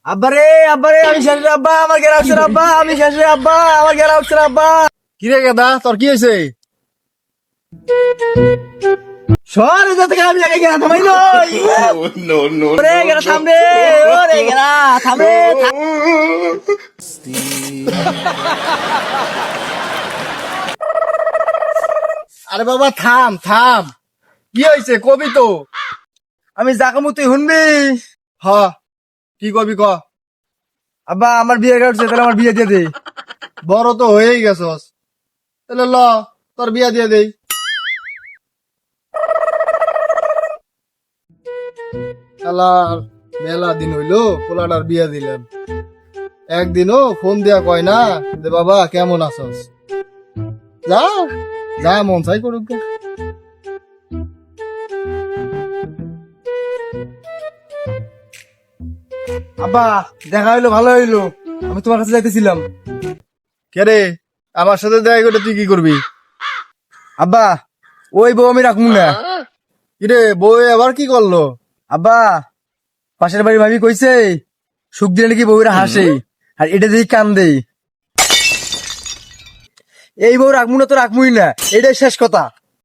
আব্বারে আব্বারে আমি শেষ রে আব্বা, আমার গেরা উঠছে রে আব্বা, আমি শেষ রে আব্বা, আমার গেরা উঠছে রে আব্বা। কিরে গেদা তোর কি হয়েছে? সর এখান থেকে, আমি আগে গেরা থামাই নই। ওরে গেরা থাম রে, ওরে গেরা থাম রে, থাম। আরে বাবা থাম থাম, কি হয়েছে কবি তো। আমি যাকামু তুই শুনবি? হ, কি কবি ক। আব্বা আমার বিয়ে গেরা উঠছে, তাহলে আমার বিয়ে দিয়ে দে। বড় তো হয়েই গেছস, তাহলে ল তোর বিয়া দিয়ে দেই। শালার মেলা দিন হইলো পোলাটার বিয়া দিলেন, একদিনও ফোন দিয়া কয় না যে বাবা কেমন আছস। যা যা মন চাই করুক গে। আব্বা দেখা হইলো, ভালো হইলো, আমি তোমার কাছে যাইতেছিলাম। কে রে, আমার সাথে দেখা করে তুই কি করবি? আব্বা ওই বউ আমি রাখবো না। কিরে বউ আবার কি করলো? আব্বা পাশের বাড়ি ভাবি কইছে সুখ দিলে নাকি বউরা হাসে, আর এটা দেখি কান্দে। এই বউ রাখবো না তো রাখবই না, এটাই শেষ কথা।